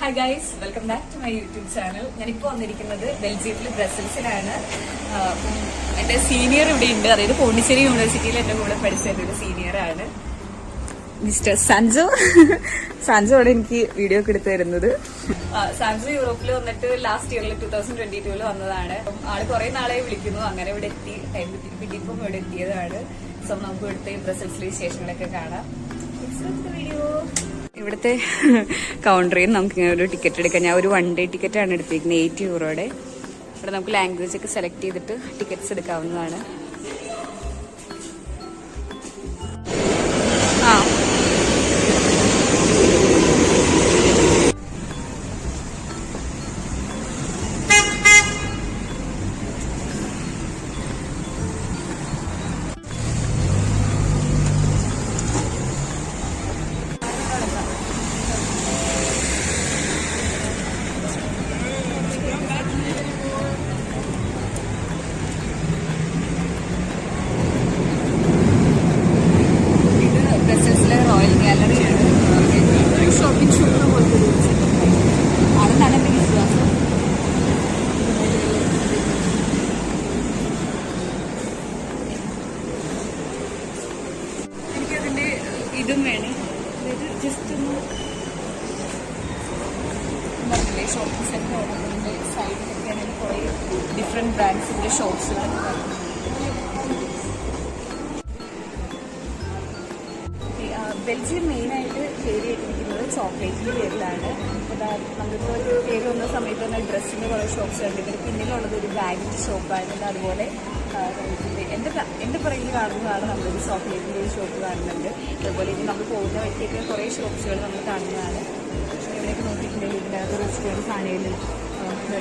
Hi guys, welcome back to my YouTube channel. ഞാനിപ്പോൾ വന്നിരിക്കുന്നത് ബെൽജിയത്തിലെ ബ്രസൽസിലാണ്. എൻ്റെ സീനിയർ ഇവിടെ ഉണ്ട്, അതായത് പോണ്ടിച്ചേരി യൂണിവേഴ്സിറ്റിയിൽ എൻ്റെ കൂടെ പഠിച്ച എൻ്റെ ഒരു സീനിയറാണ് മിസ്റ്റർ സാൻജോ. സാൻജോ ആണ് എനിക്ക് വീഡിയോ ഒക്കെ എടുത്തു തരുന്നത്. സാൻജോ യൂറോപ്പിൽ വന്നിട്ട് ലാസ്റ്റ് ഇയറിൽ 2022 വന്നതാണ്. ആള് കുറെ നാളെ വിളിക്കുന്നു, അങ്ങനെ ഇവിടെ എത്തി. ടൈം കിട്ടിയപ്പം ഇവിടെ എത്തിയതാണ്. സോ നമുക്ക് ഇവിടുത്തെ ബ്രസൽസിലെ വിശേഷങ്ങളൊക്കെ കാണാം. വീഡിയോ ഇവിടുത്തെ കൗണ്ടറിൽ നിന്ന് നമുക്ക് ഇങ്ങനെ ഒരു ടിക്കറ്റ് എടുക്കാം. ഞാൻ ഒരു 1 ഡേ ടിക്കറ്റാണ് എടുത്തിരിക്കുന്നത്, 8 യൂറോയുടെ. ഇവിടെ നമുക്ക് ലാംഗ്വേജ് ഒക്കെ സെലക്ട് ചെയ്തിട്ട് ടിക്കറ്റ്സ് എടുക്കാവുന്നതാണ്. ഇതും വേണേ, അതായത് ജസ്റ്റ് ഒന്ന് പറഞ്ഞില്ലേ ഷോപ്പിംഗ് സെന്റർ അതിൻ്റെ സൈഡിലൊക്കെ ആണെങ്കിൽ കുറേ ഡിഫറെൻറ്റ് ബ്രാൻഡ്സിൻ്റെ ഷോപ്സുകളൊക്കെ. ബെൽജിയം മെയിനായിട്ട് പേര് കേട്ടിരിക്കുന്നത് ചോക്ലേറ്റിൻ്റെ പേരിലാണ്. നമ്മളിപ്പോൾ ഒരു പേര് വന്ന സമയത്ത് തന്നെ ഡ്രസ്സിൻ്റെ കുറേ ഷോപ്സ് കണ്ടിട്ടുണ്ട്. പിന്നിലുള്ളത് ഒരു ബാഗിൻ്റെ ഷോപ്പായിരുന്നു. അതുപോലെ എൻ്റെ പുറകിൽ കാണുന്നതാണ് നമ്മളൊരു ചോക്ലേറ്റിൻ്റെ ഒരു ഷോപ്പ് കാണുന്നുണ്ട്. അതുപോലെ ഇനി നമ്മൾ പോകുന്ന വഴിക്കൊക്കെ കുറേ ഷോപ്സുകൾ നമ്മൾ കാണുന്നതാണ്. ഇവിടെയൊക്കെ നോക്കിയിട്ടുണ്ടെങ്കിൽ ഇതിനകത്ത് റെസ്റ്റോറൻറ്റ്സ് ആണെങ്കിലും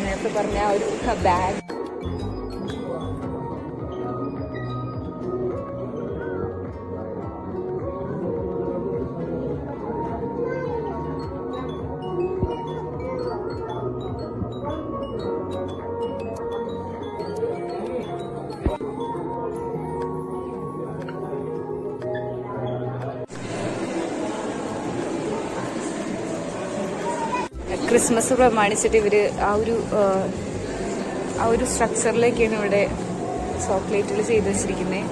നേരത്തെ പറഞ്ഞ ആ ഒരു ബാഗ് ക്രിസ്മസ് പ്രമാണിച്ചിട്ട് ഇവര് ആ ഒരു സ്ട്രക്ചറിലേക്കാണ് ഇവിടെ ചോക്ലേറ്റുകൾ ചെയ്ത് വെച്ചിരിക്കുന്നത്.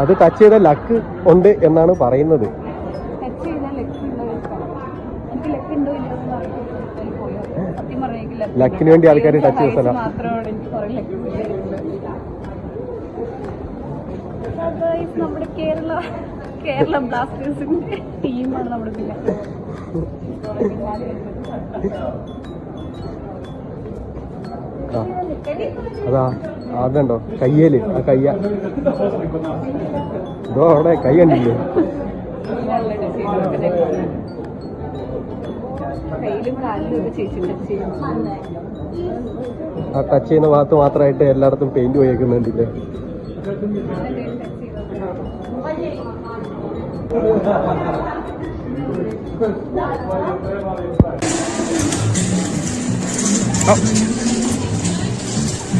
അത് ടച്ച് ചെയ്ത ലക്ക് ഉണ്ട് എന്നാണ് പറയുന്നത്. ലക്കിന് വേണ്ടി ആൾക്കാർ ടച്ച് ചെയ്തല്ല. നമ്മുടെ കേരള ബ്ലാസ്റ്റേഴ്സിന്റെ ടീമാണ് നമ്മുടെ. പിന്നെ അതാ അതുണ്ടോ കയ്യേല്, ആ കയ്യ ഇതോ അവിടെ കൈ കണ്ടില്ലേ? ആ ടച്ച് ചെയ്യുന്ന ഭാഗത്ത് മാത്രമായിട്ട് എല്ലായിടത്തും പെയിന്റ് പോയേക്കുന്നുണ്ടല്ലേ?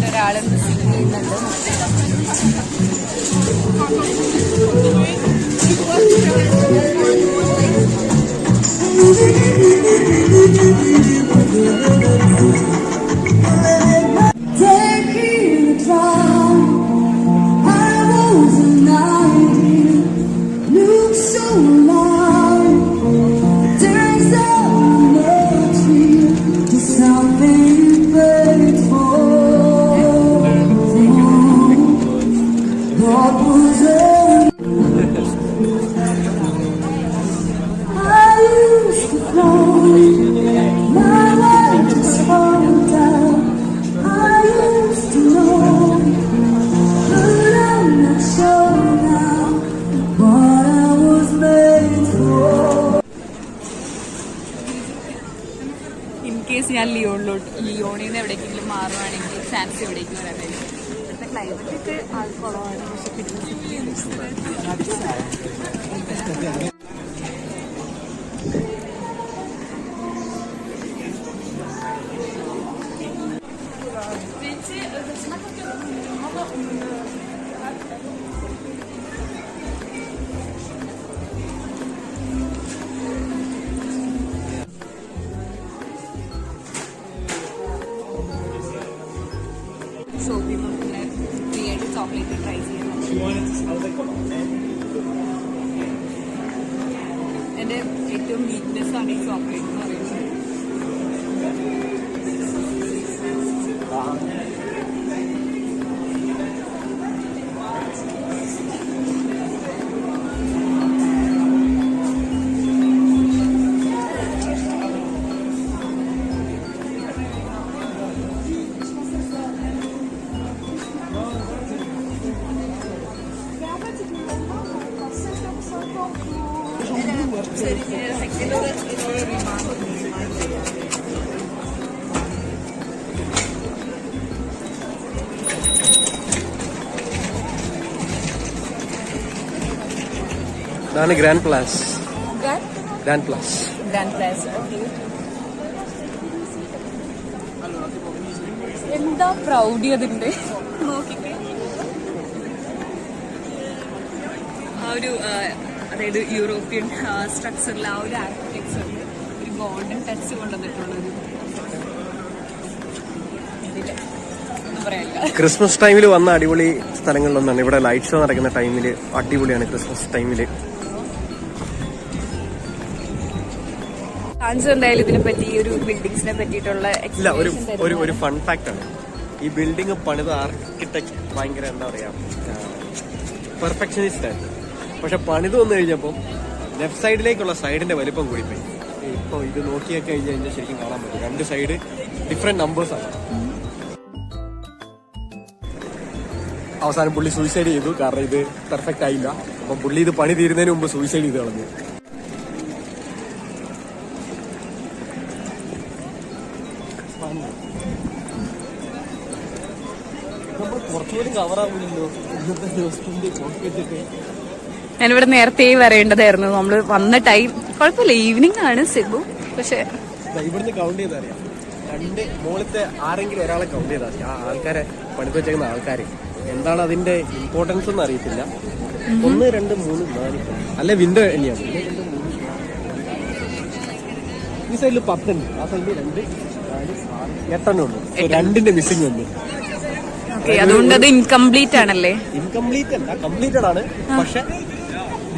ഒരാള് ചെയ്യുന്നുണ്ട്. ഞാൻ ലിയോണിൽ നിന്ന് എവിടേക്കെങ്കിലും മാറുവാണെങ്കിൽ ഫാൻസി എവിടേക്കും വരാൻ കഴിയും. ഇവിടുത്തെ ക്ലൈമറ്റൊക്കെ ആൾ കുറവാണ്, പക്ഷെ പിന്നെ എന്റെ ഏറ്റവും വീക്ക്നെസ് ആണ് ഈ ചോക്ലേറ്റ് എന്ന് പറയുന്നത്. ഇതാണ് ഗ്രാൻഡ് പ്ലാസ്. ഗ്രാൻഡ് പ്ലാസ്. ഗ്രാൻഡ് പ്ലാസ്. എന്താ പ്രൗഡി അതിന്റെ നോക്കിക്കേ. ആ ഒരു അതായത് യൂറോപ്യൻ സ്ട്രക്ചറിൽ ആ ഒരു ആർക്കിടെക്ചറിൽ ഒരു ഗോൾഡൻ ടച്ച് കൊണ്ടുവന്നിട്ടുള്ളൊരു ഒന്നും പറയാനില്ല. ക്രിസ്മസ് ടൈമിൽ വന്ന അടിപൊളി സ്ഥലങ്ങളിലൊന്നാണ്. ഇവിടെ ലൈറ്റ് ഷോ നടക്കുന്ന ടൈമിൽ അടിപൊളിയാണ് ക്രിസ്മസ് ടൈമിൽ. എന്തായാലും ഇതിനെ പറ്റി ഈ ഒരു ബിൽഡിങ്സിനെ പറ്റിയിട്ടുള്ള ഒരു ഫൺ ഫാക്ട് ആണ്. ഈ ബിൽഡിംഗ് പണിത ആർക്കിടെക്ട് ഭയങ്കര എന്താ പറയാ പെർഫെക്ഷനിസ്റ്റ് ആയിരുന്നു. പക്ഷെ പണിത് വന്നു കഴിഞ്ഞപ്പോൾ ലെഫ്റ്റ് സൈഡിലേക്കുള്ള സൈഡിന്റെ വലിപ്പം കൂടിപ്പോയി. ഇപ്പൊ ഇത് നോക്കിയൊക്കെ കഴിഞ്ഞ് കഴിഞ്ഞാൽ ശരിക്കും കാണാൻ പറ്റും. രണ്ട് സൈഡ് ഡിഫറെന്റ് നമ്പേഴ്സ് ആണ്. അവസാനം പുള്ളി സൂയിസൈഡ് ചെയ്തു. കാരണം ഇത് പെർഫെക്റ്റ് ആയില്ല. അപ്പൊ പുള്ളി ഇത് പണി തീരുന്നതിന് മുമ്പ് സൂയിസൈഡ് ചെയ്ത് കളഞ്ഞു. കുറച്ചുകൂടി കവറാവില്ലല്ലോ ഇന്നത്തെ ദിവസത്തിന്റെ കോൺഫിഡൻസ്. ഞാനിവിടെ നേരത്തെ വരേണ്ടതായിരുന്നു. നമ്മള് വന്ന ടൈം കുഴപ്പമില്ല, ഈവനിങ് ആണ് സെബു. പക്ഷെ ഇവിടുന്ന് കൗണ്ട് ചെയ്തറിയാം. രണ്ട് മോളത്തെ ആരെങ്കിലും ഒരാളെ കൗണ്ട് ചെയ്താൽ മതി. ആ ആൾക്കാരെ പണിത് വെച്ചേക്കുന്ന ആൾക്കാർ എന്താണ് അതിന്റെ ഇമ്പോർട്ടൻസ് എന്ന് അറിയത്തില്ല. 1 2 3 4 അല്ലെ വിൻഡോ തന്നെയാണ്. ഈ സൈഡിൽ 10 ഉണ്ട്, ആ സൈഡിൽ 2 4 6 8 ഉണ്ട്. രണ്ടിന്റെ മിസ്സിംഗ് ഉണ്ട്. അതുകൊണ്ട് അത് ഇൻകംപ്ലീറ്റ് ആണല്ലേ? ഇൻകംപ്ലീറ്റ് അല്ല, കംപ്ലീറ്റഡ് ആണ്. പക്ഷെ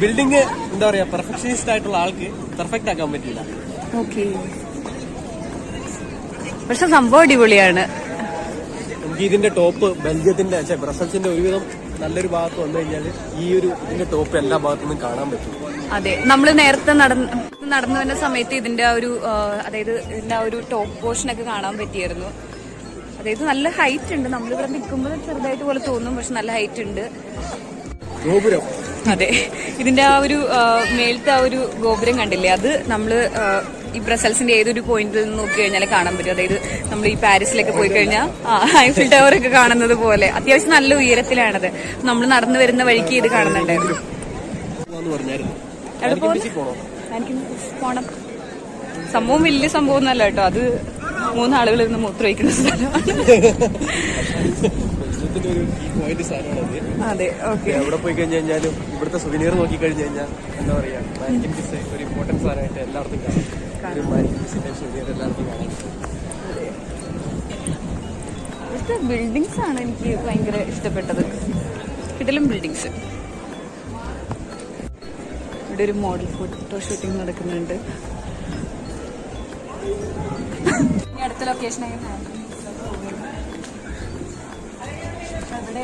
ബിൽഡിംഗ് എന്താ പറയാ പെർഫെക്ഷനിസ്റ്റ് ആയിട്ടുള്ള ആൾക്ക് പെർഫെക്റ്റ് ആക്കാൻ പറ്റില്ല. ഓക്കെ, പക്ഷെ സംഭവം അടിപൊളിയാണ്. നമുക്ക് ഇതിന്റെ ടോപ്പ് ബെൽജിയത്തിന്റെ ബ്രസൽസിന്റെ ഒരുവിധം നല്ലൊരു ഭാഗത്ത് വന്നു കഴിഞ്ഞാൽ ഈ ഒരു ഇതിന്റെ ടോപ്പ് എല്ലാ ഭാഗത്തുനിന്നും കാണാൻ പറ്റും. അതെ, നമ്മൾ നേരത്തെ നടന്നു വന്ന സമയത്ത് ഇതിന്റെ ആ ഒരു അതായത് ഇതിന്റെ ആ ഒരു ടോപ്പ് പോർഷനൊക്കെ കാണാൻ പറ്റിയായിരുന്നു. അതായത് നല്ല ഹൈറ്റ് ഉണ്ട്. നമ്മളിവിടെ നിൽക്കുമ്പോൾ ചെറുതായിട്ട് പോലെ തോന്നും, പക്ഷെ നല്ല ഹൈറ്റ് ഉണ്ട്. ഗോപുരം, അതെ, ഇതിന്റെ ആ ഒരു മേലത്തെ ആ ഒരു ഗോപുരം കണ്ടില്ലേ, അത് നമ്മള് ഈ ബ്രസൽസിന്റെ ഏതൊരു പോയിന്റിൽ നിന്ന് നോക്കി കഴിഞ്ഞാൽ കാണാൻ പറ്റും. അതായത് നമ്മൾ ഈ പാരീസിലൊക്കെ പോയി കഴിഞ്ഞാൽ ഐഫിൽ ടവർ ഒക്കെ കാണുന്നത് പോലെ അത്യാവശ്യം നല്ല ഉയരത്തിലാണത്. നമ്മൾ നടന്നു വരുന്ന വഴിക്ക് ഇത് കാണുന്നുണ്ടായിരുന്നു. എവിടെ പോണം? സംഭവം വലിയ സംഭവം ഒന്നല്ല കേട്ടോ. അത് 3 ആളുകൾ ഇരുന്ന് മൂത്രമൊഴിക്കുന്ന സ്ഥലമാണ്. അതെ, ഓക്കെ. എവിടെ പോയി കഴിഞ്ഞു കഴിഞ്ഞാലും ഇവിടുത്തെ സുവനീർ നോക്കി കഴിഞ്ഞു കഴിഞ്ഞാൽ എന്താ പറയാ ഒരു ഇമ്പോർട്ടൻസ് സാധനമായിട്ട് എല്ലായിടത്തും കാണാം. ഇവിടുത്തെ ബിൽഡിങ്സ് ആണ് എനിക്ക് ഭയങ്കര ഇഷ്ടപ്പെട്ടത്. കിടിലം ബിൽഡിങ്സ്. ഇവിടെ ഒരു മോഡൽ ഫോട്ടോ ഷൂട്ടിംഗ് നടക്കുന്നുണ്ട്. അടുത്ത ലൊക്കേഷനായി അവിടെ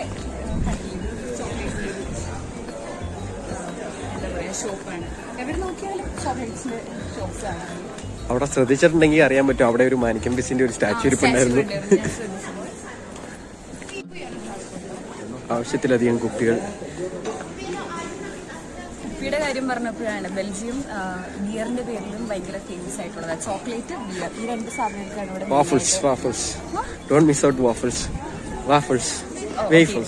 എന്താ പറയാ ഷോപ്പാണ്. എവിടെ നോക്കിയാലും ചോക്ലേറ്റ്സിന്റെ ഷോപ്സ് ആണ്. അവിടെ ശ്രദ്ധിച്ചിട്ടുണ്ടെങ്കിൽ അറിയാൻ പറ്റും. അവിടെ ഒരു മാനിക്കൻ ബിസിന്റെ ഒരു സ്റ്റാച്ചു ഇരിപ്പുണ്ടായിരുന്നു. ആവശ്യത്തിലധികം കുപ്പികൾ. കുപ്പിയുടെ കാര്യം പറഞ്ഞപ്പോഴാണ് ബെൽജിയം ബിയറിന്റെ പേരിലും ഭയങ്കര ഫേമസ് ആയിട്ടുള്ളത്. ചോക്ലേറ്റ്, ബിയർ, ഈ 2 സാധനങ്ങൾക്കാണ് ഇവിടെ. Waffles don't miss out waffles.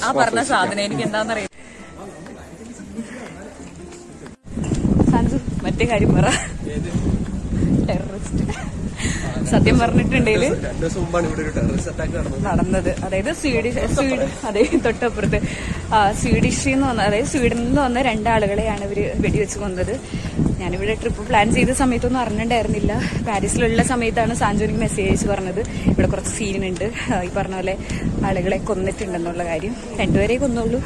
ആ പറഞ്ഞ സാധനം എനിക്ക് എന്താണെന്നറിയാം. സഞ്ജു മറ്റേ കാര്യം പറ. ടെററിസ്റ്റ് സത്യം പറഞ്ഞിട്ടുണ്ടെങ്കിൽ നടന്നത്, അതായത് അതെ തൊട്ടപ്പുറത്ത് സ്വീഡിഷിൽ നിന്ന് വന്ന, അതായത് സ്വീഡനിൽ നിന്ന് വന്ന 2 ആളുകളെയാണ് ഇവര് വെടിവെച്ച് കൊന്നത്. ഞാനിവിടെ ട്രിപ്പ് പ്ലാൻ ചെയ്ത സമയത്തൊന്നും അറിഞ്ഞിട്ടുണ്ടായിരുന്നില്ല. പാരീസിലുള്ള സമയത്താണ് സാഞ്ചോനിക്ക് മെസ്സേജ് അയച്ച് പറഞ്ഞത് ഇവിടെ കുറച്ച് സീനുണ്ട്, ഈ പറഞ്ഞ പോലെ ആളുകളെ കൊന്നിട്ടുണ്ടെന്നുള്ള കാര്യം. 2 പേരെ കൊന്നുള്ളൂ.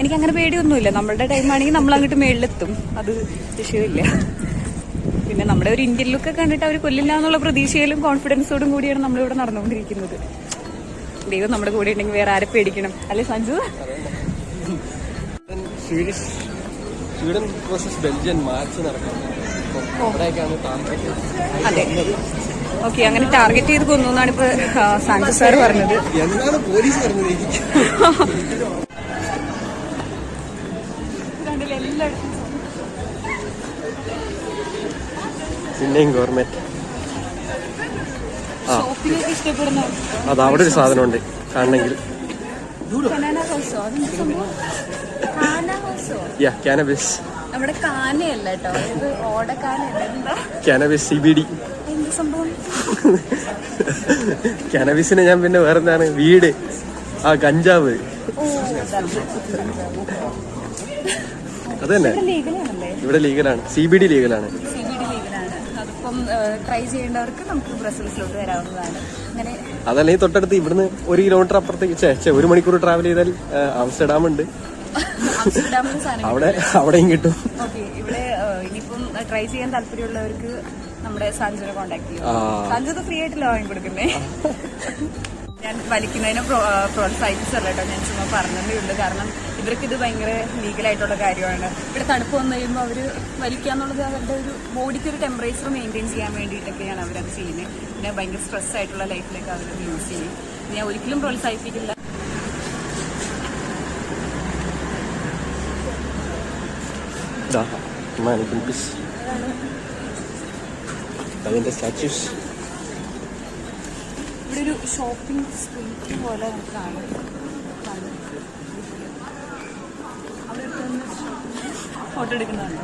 എനിക്കങ്ങനെ പേടിയൊന്നുമില്ല. നമ്മളുടെ ടൈമാണെങ്കിൽ നമ്മൾ അങ്ങോട്ട് മേളിലെത്തും, അത് വിഷയമില്ല. പിന്നെ നമ്മുടെ ഒരു ഇന്ത്യൻ ലുക്ക് കണ്ടിട്ട് അവർ കൊല്ലില്ല എന്നുള്ള പ്രതീക്ഷയിലും കോൺഫിഡൻസോടും കൂടിയാണ് നമ്മളിവിടെ നടന്നുകൊണ്ടിരിക്കുന്നത്. ദൈവം നമ്മുടെ കൂടെ ഉണ്ടെങ്കിൽ വേറെ ആരെ പേടിക്കണം, അല്ലേ Sanju? Sweden versus Belgium match നടക്കുന്നത്. അതെ, ഓക്കെ. അങ്ങനെ ടാർഗറ്റ് ചെയ്ത് കൊന്നു എന്നാണ് ഇപ്പൊ സാഞ്ചു സാർ പറഞ്ഞത്. എന്താണ് പോലീസ് പറഞ്ഞത്? പിന്നെയും ഗവൺമെന്റ് ഇഷ്ടപ്പെടുന്ന അത് അവിടെ ഒരു സാധനമുണ്ട് കാണണമെങ്കിൽ. കാനബിസ്. നമ്മുടെ കാനയല്ല കേട്ടോ, ഇത് ഓടക്കാനല്ല. എന്താ കാനബിസ്? CBD. എന്ത് സംഭവം? കാനബിസിന് ഞാൻ പിന്നെ വേറെന്താണ്, വീട്, കഞ്ചാവ്, അത് തന്നെ ഇവിടെ ലീഗലാണ്. CBD ലീഗലാണ്. അതിപ്പം ട്രൈ ചെയ്യേണ്ടവർക്ക് നമുക്ക് ബ്രസൽസിലോട്ട് വരാവുന്നതാണ്. അങ്ങനെ അതല്ലെങ്കിൽ തൊട്ടടുത്ത് ഇവിടുന്ന് 1 കിലോമീറ്റർ അപ്പുറത്തേക്ക് 1 മണിക്കൂർ ട്രാവൽ ചെയ്താൽ ആംസ്റ്റർഡാം ഉണ്ട്. അവിടെയും കിട്ടും. ഓക്കെ, ഇവിടെ ഇനിയിപ്പം ട്രൈ ചെയ്യാൻ താല്പര്യമുള്ളവർക്ക് നമ്മുടെ സാഞ്ചുനെ കോണ്ടാക്ട് ചെയ്യും. സാഞ്ചു ഫ്രീ ആയിട്ടല്ല വാങ്ങിക്കൊടുക്കുന്നേ. ഞാൻ വലിക്കുന്നതിനെ പ്രോത്സാഹിപ്പിച്ചല്ല കേട്ടോ, ഞാൻ ചുമ്മാ പറഞ്ഞതേ ഉള്ളൂ. കാരണം ഇവർക്ക് ഇത് ഭയങ്കര ലീഗലായിട്ടുള്ള കാര്യമാണ്. ഇവിടെ തണുപ്പ് വന്നു കഴിയുമ്പോൾ അവർ വലിക്കാന്നുള്ളത് അവരുടെ ഒരു ബോഡിക്ക് ഒരു ടെമ്പറേച്ചർ മെയിൻറ്റെയിൻ ചെയ്യാൻ വേണ്ടിയിട്ടൊക്കെയാണ് അവരത് ചെയ്യുന്നത്. പിന്നെ ഭയങ്കര സ്ട്രെസ് ആയിട്ടുള്ള ലൈഫിലേക്ക് അവരത് യൂസ് ചെയ്യും. ഞാൻ ഒരിക്കലും പ്രോത്സാഹിപ്പിക്കില്ല. അതിന്റെ സ്റ്റാച്യൂസ്. ഇവിടെ ഒരു ഷോപ്പിംഗ് സ്ട്രീറ്റ് പോലെ നമുക്ക് കാണാം. ഫോട്ടോ എടുക്കുന്നതാണ്.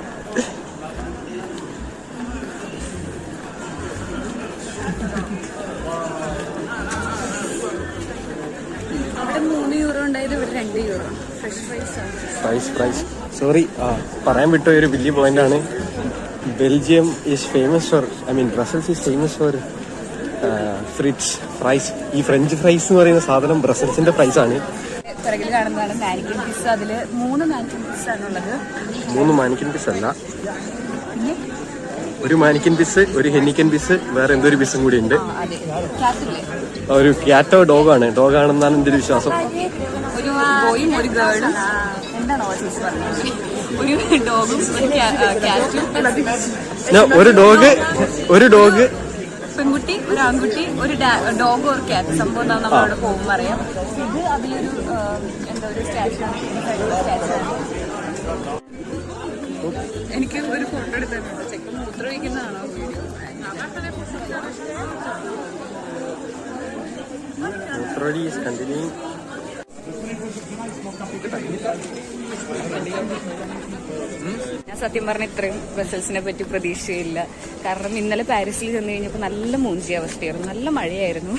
അവിടെ 3 യൂറോ ഉണ്ടായത് ഇവിടെ 2 യൂറോ. Fresh price. സോറി, പറയാൻ വിട്ട ഒരു വലിയ പോയിന്റ് ആണ്. Belgium is famous for, Brussels is famous for fries. ഈ ഫ്രഞ്ച് ഫ്രൈസ് എന്ന് പറയുന്ന സാധനം ബ്രസൽസിന്റെ ഫ്രൈസ് ആണ്. പിറകിൽ കാണുന്നതാണ് മാനിക്കൻ പീസ്. അതില് 3 മാനിക്കൻ പീസ് ആണുള്ളത്. 3 മാനിക്കൻ പീസ് അല്ല, ഒരു മാനിക്കൻ പീസ്, ഒരു ഹെന്നിക്കൻ പീസ്, വേറെ എന്തോ ഒരു പീസും കൂടി ഉണ്ട്. ഒരു ക്യാറ്റോ ഡോഗാണ്. ഡോഗാണെന്നാണ് എന്റെ ഒരു വിശ്വാസം. ഒരു ബോയും ഒരു ഗേളും. എന്താണോ ഒരു ഡോഗും ഒരു ഡോഗ്, പെൺകുട്ടി, ഒരു ആൺകുട്ടി, ഒരു ഡോഗ് ഒരു ക്യാറ്റ്. സംഭവം നമ്മളവിടെ പോകുമ്പോൾ അറിയാം. ഇത് അതിലൊരു എന്താ ഒരു സ്റ്റാച്ചുവാണ്. എനിക്ക് ഒരു ഫോട്ടോ എടുത്തിട്ടുണ്ട്. ചെക്കൻ മൂത്രമൊഴിക്കുന്നതാണോ വീഡിയോ? ഞാൻ സത്യം പറഞ്ഞ ഇത്രയും ബ്രസൽസിനെ പറ്റി പ്രതീക്ഷയില്ല. കാരണം ഇന്നലെ പാരീസിൽ ചെന്ന് കഴിഞ്ഞപ്പോൾ നല്ല മൂഞ്ചിയ അവസ്ഥയായിരുന്നു, നല്ല മഴയായിരുന്നു.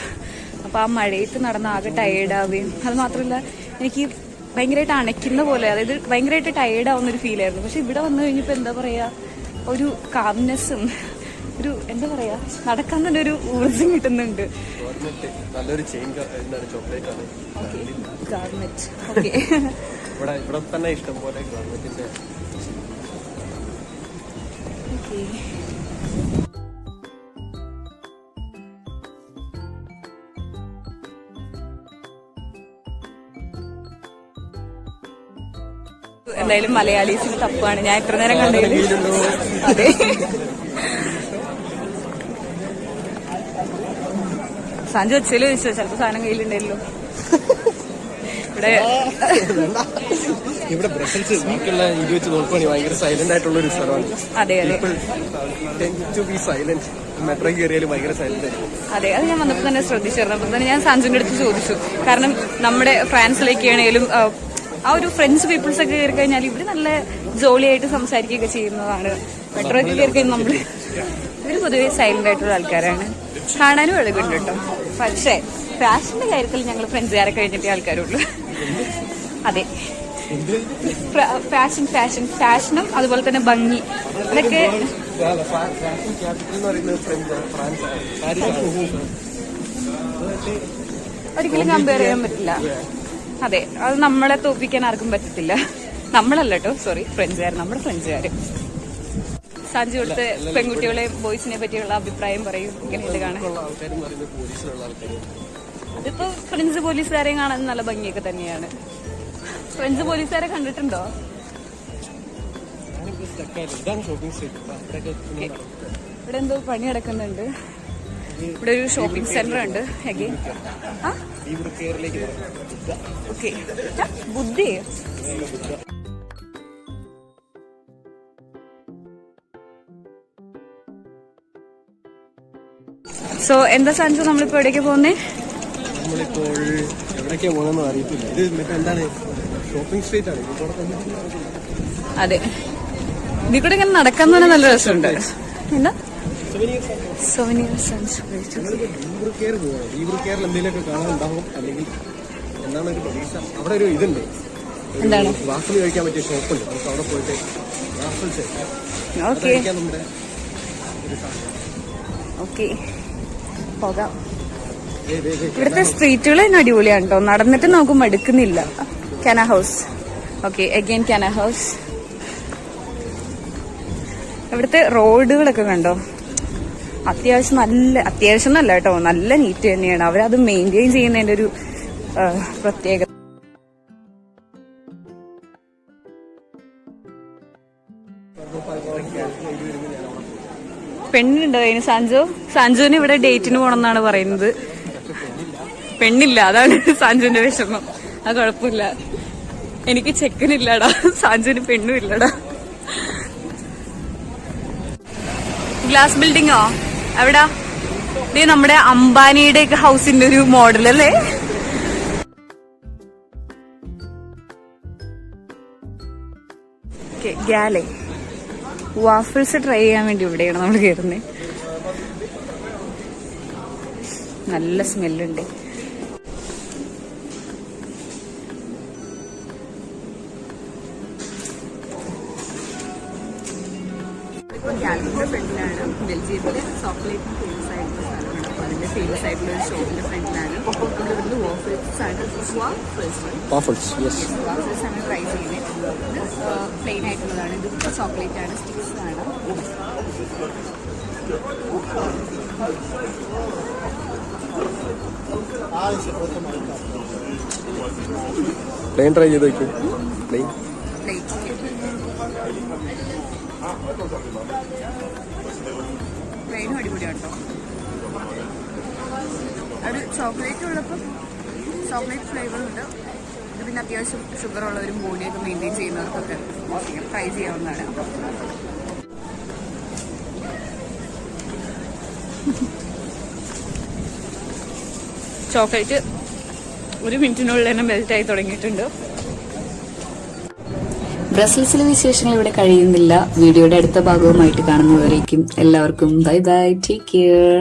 അപ്പോൾ ആ മഴയത്ത് നടന്ന് ആകെ ടയേർഡാവുകയും, അത് മാത്രമല്ല എനിക്ക് ഭയങ്കരമായിട്ട് അണയ്ക്കുന്ന പോലെ, അതായത് ഭയങ്കരമായിട്ട് ടയേർഡാവുന്ന ഒരു ഫീലായിരുന്നു. പക്ഷെ ഇവിടെ വന്നു കഴിഞ്ഞപ്പോൾ എന്താ പറയുക, ഒരു കാംനെസ്സും ഒരു എന്താ പറയാ, നടക്കാൻ തന്നെ ഒരു ഊർജം കിട്ടുന്നുണ്ട്. നല്ലൊരു ചെയിൻ ചോക്ലേറ്റ് ആണ്. ഇവിടെ തന്നെ ഇഷ്ടം പോലെ ഗവൺമെന്റിന്റെ. എന്തായാലും മലയാളീസിന് തപ്പാണ് ഞാൻ എത്ര നേരം കണ്ടത്. അതെ, സാഞ്ചു വെച്ചാലും ചോദിച്ചോ, ചിലപ്പോ സാധനം കയ്യിലുണ്ടല്ലോ. ഇവിടെ ബ്രസൽസ് ബാക്കിയുള്ള ഇത് വെച്ച് നോക്കുകയാണെങ്കിൽ ഭയങ്കര സൈലന്റ് ആയിട്ടുള്ള ഒരു സ്ഥലമാണ്. അതെ അതെ, മെട്രോ കയറിയാലും ഭയങ്കര സൈലന്റ് ആയിരിക്കും. അതെ, അത് ഞാൻ വന്നപ്പോൾ തന്നെ ശ്രദ്ധിച്ചിരുന്നു. അപ്പോൾ തന്നെ ഞാൻ സാഞ്ചുവിന്റെ അടുത്ത് ചോദിച്ചു. കാരണം നമ്മുടെ ഫ്രാൻസിലേക്ക് ആണെങ്കിലും ആ ഒരു ഫ്രഞ്ച് പീപ്പിൾസ് ഒക്കെ കയറി കഴിഞ്ഞാൽ ഇവിടെ നല്ല ജോളിയായിട്ട് സംസാരിക്കുകയൊക്കെ ചെയ്യുന്നതാണ്. മെട്രോ ഒക്കെ കയറി കഴിഞ്ഞാൽ നമ്മൾ ഇവര് പൊതുവെ സൈലന്റ് ആയിട്ടുള്ള ആൾക്കാരാണ്. കാണാനും എളുപ്പമുണ്ട് കേട്ടോ. പക്ഷേ ഫാഷന്റെ കാര്യത്തിൽ ഞങ്ങൾ ഫ്രണ്ട്സുകാരെ കഴിഞ്ഞിട്ടേ ആൾക്കാരുള്ളൂ. അതെ, ഫാഷനും അതുപോലെ തന്നെ ഭംഗി ഇതൊക്കെ ഒരിക്കലും കമ്പയർ ചെയ്യാൻ പറ്റില്ല. അതെ, അത് നമ്മളെ തോപ്പിക്കാൻ ആർക്കും പറ്റത്തില്ല. നമ്മളല്ല കേട്ടോ, സോറി, ഫ്രണ്ട്സുകാർ, നമ്മുടെ ഫ്രണ്ട്സുകാർ. സാഞ്ചി ഇവിടുത്തെ പെൺകുട്ടികളെയും ബോയ്സിനെ പറ്റിയുള്ള അഭിപ്രായം പറയും. ഇങ്ങനെയുണ്ട് കാണാൻ. ആൾക്കാരെന്ന് പറയുന്നത് പോലീസിലുള്ള ആൾക്കാർ. അതിപ്പോ ഫ്രഞ്ച് പോലീസുകാരെയും കാണാൻ നല്ല ഭംഗിയൊക്കെ തന്നെയാണ്. ഫ്രഞ്ച് പോലീസുകാരെ കണ്ടിട്ടുണ്ടോ? ഇതാണ് ഷോപ്പിംഗ് സ്ട്രീറ്റ്. ഇവിടെ എന്തോ പണി നടക്കുന്നുണ്ട്. ഇവിടെ ഒരു ഷോപ്പിംഗ് സെന്റർ ഉണ്ട്. അഗൈൻ ഓക്കെ ബുദ്ധി. സോ എന്താ സാൻസ് നമ്മളിപ്പോ എവിടേക്ക് പോകുന്നേ? നമ്മളിപ്പോൾ എവിടേക്കാ പോകുന്നതെന്ന് അറിയത്തില്ല. ഇത് മറ്റേ എന്താണ് ഷോപ്പിംഗ് സ്ട്രീറ്റ് ആണ്. അതെ, ഇതിൽ കൂടെ ഇങ്ങനെ നടക്കാൻ തന്നെ നല്ല രസമുണ്ട്. എന്താ എന്തെങ്കിലുമൊക്കെ കാണാനുണ്ടാവും. അല്ലെങ്കിൽ എന്താണ് ഒരു പ്രതീക്ഷ. അവിടെ ഒരു ഇതുണ്ട്, എന്താണ് വാഫിൾ കഴിക്കാൻ പറ്റിയ ഷോപ്പുണ്ട്. നമുക്ക് അവിടെ പോയിട്ട് വാഫിൾസ് കഴിക്കാൻ നമ്മുടെ ഓക്കെ പോകാം. ഇവിടുത്തെ സ്ട്രീറ്റുകൾ തന്നെ അടിപൊളിയാണ് കേട്ടോ. നടന്നിട്ട് നമുക്ക് മടുക്കുന്നില്ല. കാന ഹൗസ്. ഓക്കെ അഗൈൻ കാന ഹൗസ്. ഇവിടുത്തെ റോഡുകളൊക്കെ കണ്ടോ, അത്യാവശ്യം എന്നല്ല കേട്ടോ, നല്ല നീറ്റ് തന്നെയാണ്. അവരത് മെയിൻറ്റെയിൻ ചെയ്യുന്നതിന്റെ ഒരു പ്രത്യേകത. പെണ്ണുണ്ടോ അതിന്? സാഞ്ചുവിന് ഇവിടെ ഡേറ്റിന് പോണെന്നാണ് പറയുന്നത്. പെണ്ണില്ല, അതാണ് സാഞ്ചുവിന്റെ വിഷമം. അത് കുഴപ്പമില്ല, എനിക്ക് ചെക്കനില്ലടാ, സാഞ്ചുവിന് പെണ്ണും ഇല്ലടാ. ഗ്ലാസ് ബിൽഡിങ്ങോ എവിടാ? ഇത് നമ്മുടെ അംബാനിയുടെ ഒക്കെ ഹൗസിന്റെ ഒരു മോഡൽ അല്ലേ? ഗ്യാലേ വാഫിൾസ് ട്രൈ ചെയ്യാൻ വേണ്ടി ഇവിടെയാണ് നമ്മൾ കയറുന്നത്. നല്ല സ്മെല്ലുണ്ട്. ഗാലറിയുടെ ഫ്രണ്ടിലാണ്. ബെൽജിയത്തിലെ ചോക്ലേറ്റ് ഫേമസ് ആയിട്ടുള്ള സ്ഥലമാണ്. അപ്പോൾ അതിന്റെ ഫേമസ് ആയിട്ടുള്ള ഒരു ഷോപ്പിന്റെ ഫ്രണ്ടിലാണ്. ഇവിടുന്ന് വാഫിൾസ് ആണ്. വാഫിൾസ് ആണ് ട്രൈ ചെയ്യുന്നത്. ഇത് പ്ലെയിൻ ആയിട്ടുള്ളതാണ്. ഇത് ചോക്ലേറ്റ് ആണ്, സ്റ്റിക്സ് ആണ്. പ്ലെയിൻ ട്രൈ ചെയ്ത് നോക്കി. പ്ലെയിൻ പ്ലെയിനും അടിപൊളിയാണ് കേട്ടോ. അത് ചോക്ലേറ്റ് ഉള്ളപ്പോൾ ചോക്ലേറ്റ് ഫ്ലേവർ ഉണ്ട്. ഇത് പിന്നെ അത്യാവശ്യം ഷുഗർ ഉള്ളവരും ബോഡിയൊക്കെ മെയിൻറ്റെയിൻ ചെയ്യുന്നവർക്കൊക്കെ ട്രൈ ചെയ്യാവുന്നതാണ്. ചോക്ലേറ്റ് ഒരു മിനിറ്റിനുള്ളിൽ തന്നെ മെൽറ്റായി തുടങ്ങിയിട്ടുണ്ട്. ബ്രസൽസിലെ വിശേഷങ്ങൾ ഇവിടെ കഴിയുന്നില്ല. വീഡിയോയുടെ അടുത്ത ഭാഗവുമായിട്ട് കാണുന്നവരേക്കും എല്ലാവർക്കും ബൈ ബൈ, ടേക്ക് കെയർ.